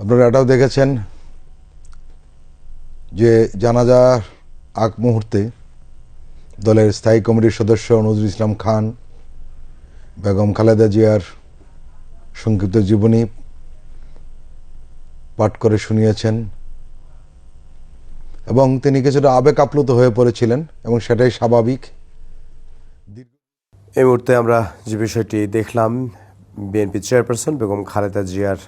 আপনারা এটাও দেখেছেন যে জানাজার আগ মুহূর্তে দলের স্থায়ী কমিটির সদস্য নজরুল ইসলাম খান বেগম খালেদা জিয়ার সংক্ষিপ্ত জীবনী পাঠ করে শুনিয়েছেন এবং তিনি কিছুটা আবেগ আপ্লুত হয়ে পড়েছিলেন এবং সেটাই স্বাভাবিক। এই মুহূর্তে আমরা যে বিষয়টি দেখলাম, বিএনপি চেয়ারপারসন বেগম খালেদা জিয়ার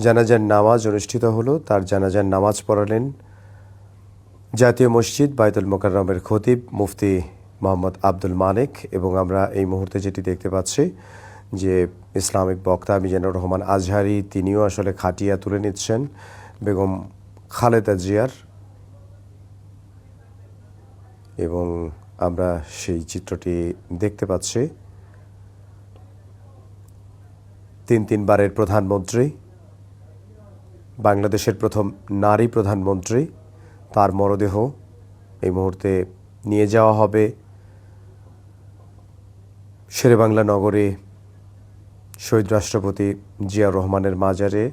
জানাজার নামাজ অনুষ্ঠিত হলো। তার জানাজার নামাজ পড়ালেন জাতীয় মসজিদ বায়তুল মোকাররমের খতিব মুফতি মোহাম্মদ আব্দুল মালেক। এবং আমরা এই মুহূর্তে যেটি দেখতে পাচ্ছি যে ইসলামিক বক্তা মিজানুর রহমান আজহারি তিনিও আসলে খাটিয়া তুলে নিচ্ছেন বেগম খালেদা জিয়ার, এবং আমরা সেই চিত্রটি দেখতে পাচ্ছি। তিনবারের প্রধানমন্ত্রী, বাংলাদেশের প্রথম নারী প্রধানমন্ত্রী, তার মরদেহ এই মুহূর্তে নিয়ে যাওয়া হবে শেরেবাংলা নগরে শহীদ রাষ্ট্রপতি জিয়াউর রহমানের মাজারে।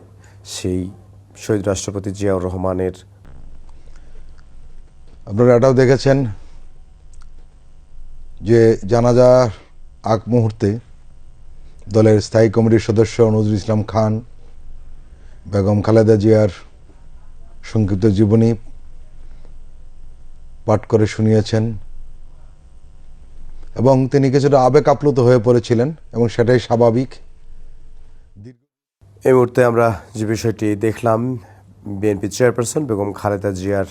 সেই শহীদ রাষ্ট্রপতি জিয়াউর রহমানের আপনারা এটাও দেখেছেন যে জানাজার আগ মুহূর্তে দলের স্থায়ী কমিটির সদস্য নজরুল ইসলাম খান বেগম খালেদা জিয়ার সংক্ষিপ্ত জীবনী পাঠ করে শুনিয়েছেন এবং তিনি কিছুটা আবেগ আপ্লুত হয়ে পড়েছিলেন এবং সেটাই স্বাভাবিক। এই মুহূর্তে আমরা যে বিষয়টি দেখলাম, বিএনপি চেয়ারপারসন বেগম খালেদা জিয়ার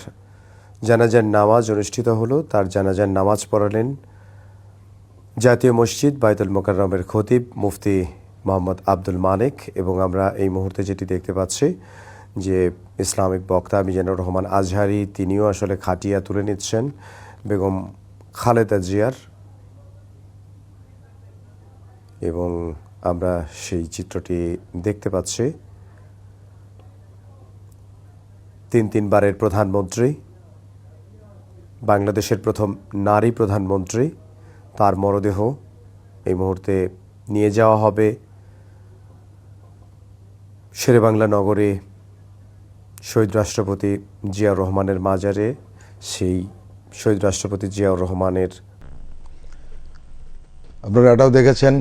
জানাজার নামাজ অনুষ্ঠিত হলো। তার জানাজার নামাজ পড়ালেন জাতীয় মসজিদ বায়তুল মোকাররমের খতিব মুফতি মোহাম্মদ আব্দুল মালেক। এবং আমরা এই মুহূর্তে যেটি দেখতে পাচ্ছি যে ইসলামিক বক্তা মিজানুর রহমান আজহারি তিনিও আসলে খাটিয়া তুলে নিচ্ছেন বেগম খালেদা জিয়ার, এবং আমরা সেই চিত্রটি দেখতে পাচ্ছি। তিনবারের প্রধানমন্ত্রী, বাংলাদেশের প্রথম নারী প্রধানমন্ত্রী, তার মরদেহ এই মুহূর্তে নিয়ে যাওয়া হবে শেরেবাংলা নগরে শহীদ রাষ্ট্রপতি জিয়াউর রহমানের মাজারে। সেই শহীদ রাষ্ট্রপতি জিয়াউর রহমানের আপনারা এটাও দেখেছেন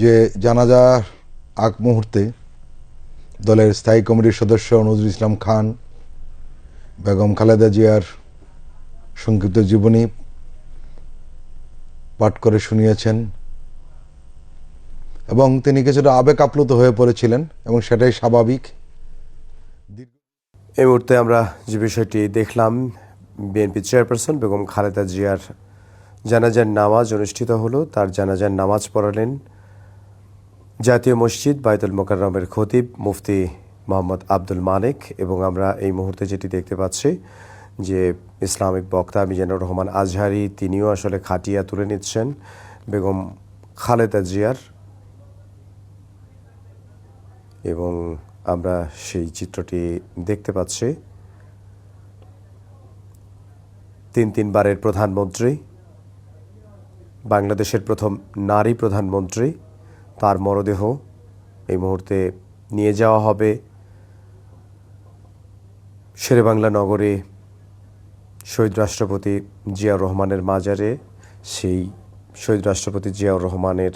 যে জানাজার আগ মুহূর্তে দলের স্থায়ী কমিটির সদস্য নজরুল ইসলাম খান বেগম খালেদা জিয়ার সংক্ষিপ্ত জীবনী পাঠ করে শুনিয়েছেন এবং তিনি কিছুটা আবেগ আপ্লুত হয়ে পড়েছিলেন এবং সেটাই স্বাভাবিক। এই মুহূর্তে আমরা যে বিষয়টি দেখলাম, বিএনপি চেয়ারপারসন বেগম খালেদা জিয়ার জানাজার নামাজ অনুষ্ঠিত হলো। তার জানাজার নামাজ পড়ালেন জাতীয় মসজিদ বায়তুল মোকাররমের খতিব মুফতি মোহাম্মদ আব্দুল মালেক। এবং আমরা এই মুহূর্তে যেটি দেখতে পাচ্ছি যে ইসলামিক বক্তা মিজানুর রহমান আজহারি তিনিও আসলে খাটিয়া তুলে নিচ্ছেন বেগম খালেদা জিয়ার, এবং আমরা সেই চিত্রটি দেখতে পাচ্ছি। তিনবারের প্রধানমন্ত্রী, বাংলাদেশের প্রথম নারী প্রধানমন্ত্রী, তার মরদেহ এই মুহূর্তে নিয়ে যাওয়া হবে শেরেবাংলা নগরে শহীদ রাষ্ট্রপতি জিয়াউর রহমানের মাজারে। সেই শহীদ রাষ্ট্রপতি জিয়াউর রহমানের